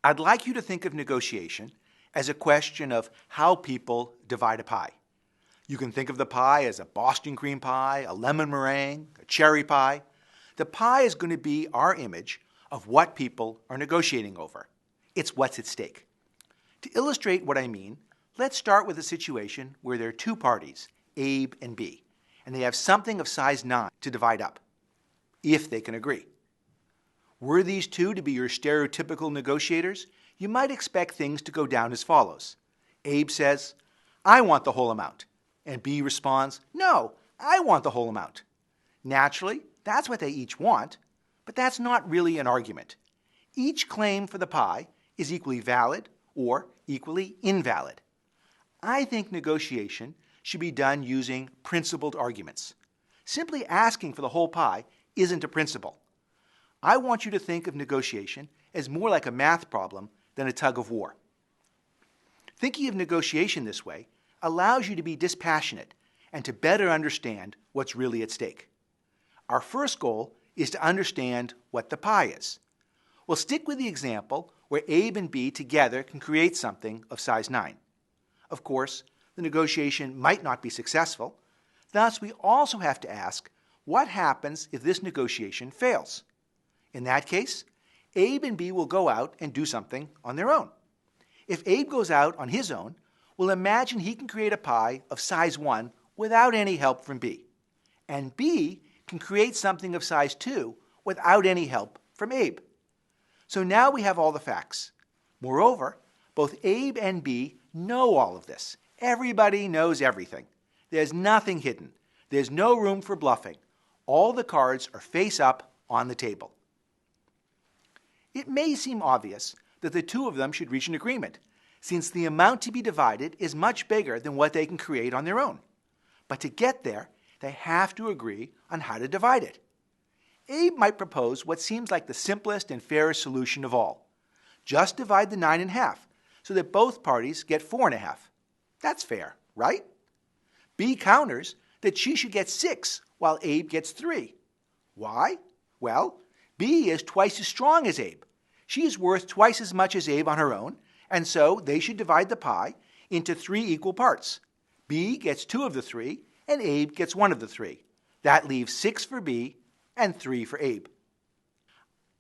I'd like you to think of negotiation as a question of how people divide a pie. You can think of the pie as a Boston cream pie, a lemon meringue, a cherry pie. The pie is going to be our image of what people are negotiating over. It's what's at stake. To illustrate what I mean, let's start with a situation where there are two parties, Abe and B, and they have something of size 9 to divide up, if they can agree. Were these two to be your stereotypical negotiators, you might expect things to go down as follows. Abe says, "I want the whole amount." And B responds, "No, I want the whole amount." Naturally, that's what they each want, but that's not really an argument. Each claim for the pie is equally valid or equally invalid. I think negotiation should be done using principled arguments. Simply asking for the whole pie isn't a principle. I want you to think of negotiation as more like a math problem than a tug of war. Thinking of negotiation this way allows you to be dispassionate and to better understand what's really at stake. Our first goal is to understand what the pie is. We'll stick with the example where Abe and B together can create something of size 9. Of course, the negotiation might not be successful. Thus, we also have to ask, what happens if this negotiation fails? In that case, Abe and B will go out and do something on their own. If Abe goes out on his own, we'll imagine he can create a pie of size 1 without any help from B. And B can create something of size 2 without any help from Abe. So now we have all the facts. Moreover, both Abe and B know all of this. Everybody knows everything. There's nothing hidden. There's no room for bluffing. All the cards are face up on the table. It may seem obvious that the two of them should reach an agreement, since the amount to be divided is much bigger than what they can create on their own. But to get there, they have to agree on how to divide it. Abe might propose what seems like the simplest and fairest solution of all. Just divide the 9 in half, so that both parties get 4 and a half. That's fair, right? B counters that she should get 6, while Abe gets 3. Why? Well, B is twice as strong as Abe. She is worth twice as much as Abe on her own, and so they should divide the pie into 3 equal parts. B gets 2 of the 3, and Abe gets 1 of the 3. That leaves 6 for B and 3 for Abe.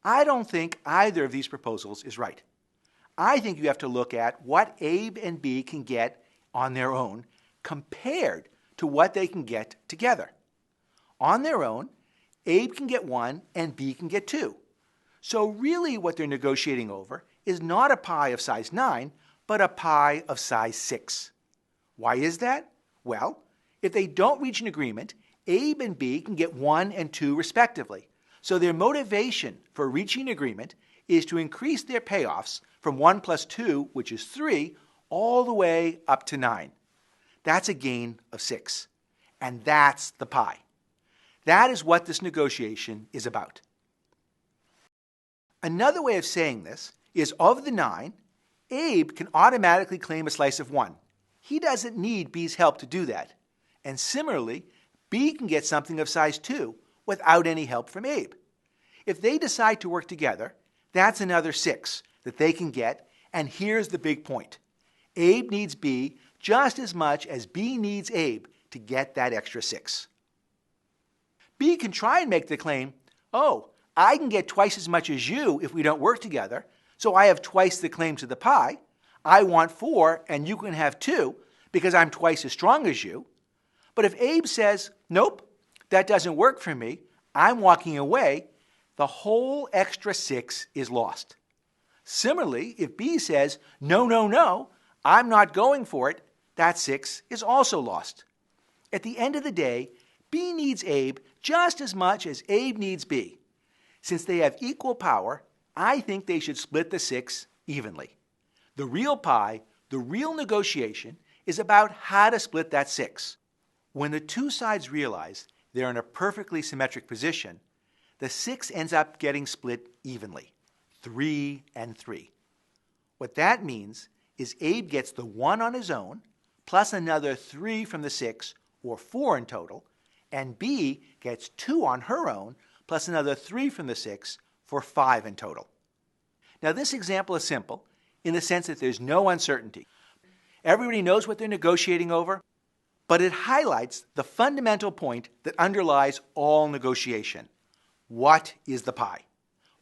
I don't think either of these proposals is right. I think you have to look at what Abe and B can get on their own compared to what they can get together. On their own, Abe can get 1 and B can get 2. So really what they're negotiating over is not a pie of size 9, but a pie of size 6. Why is that? Well, if they don't reach an agreement, Abe and B can get 1 and 2 respectively. So their motivation for reaching agreement is to increase their payoffs from 1 plus 2, which is 3, all the way up to 9. That's a gain of 6. And that's the pie. That is what this negotiation is about. Another way of saying this is of the 9, Abe can automatically claim a slice of 1. He doesn't need B's help to do that. And similarly, B can get something of size 2 without any help from Abe. If they decide to work together, that's another 6 that they can get, and here's the big point. Abe needs B just as much as B needs Abe to get that extra 6. B can try and make the claim, "Oh, I can get twice as much as you if we don't work together, so I have twice the claim to the pie. I want 4 and you can have 2 because I'm twice as strong as you." But if Abe says, "Nope, that doesn't work for me, I'm walking away," the whole extra 6 is lost. Similarly, if B says, "No, no, no, I'm not going for it," that 6 is also lost. At the end of the day, B needs Abe just as much as Abe needs B. Since they have equal power, I think they should split the 6 evenly. The real pie, the real negotiation, is about how to split that 6. When the two sides realize they're in a perfectly symmetric position, the 6 ends up getting split evenly, 3 and 3. What that means is Abe gets the 1 on his own, plus another 3 from the 6, or 4 in total, and B gets 2 on her own, plus another 3 from the 6, for 5 in total. Now, this example is simple in the sense that there's no uncertainty. Everybody knows what they're negotiating over, but it highlights the fundamental point that underlies all negotiation. What is the pie?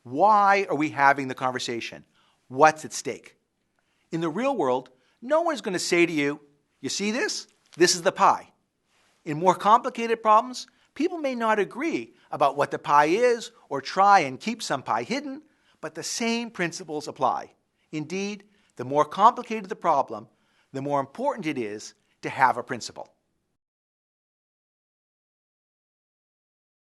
Why are we having the conversation? What's at stake? In the real world, no one is going to say to you, you see this? This is the pie. In more complicated problems, people may not agree about what the pie is or try and keep some pie hidden, but the same principles apply. Indeed, the more complicated the problem, the more important it is to have a principle.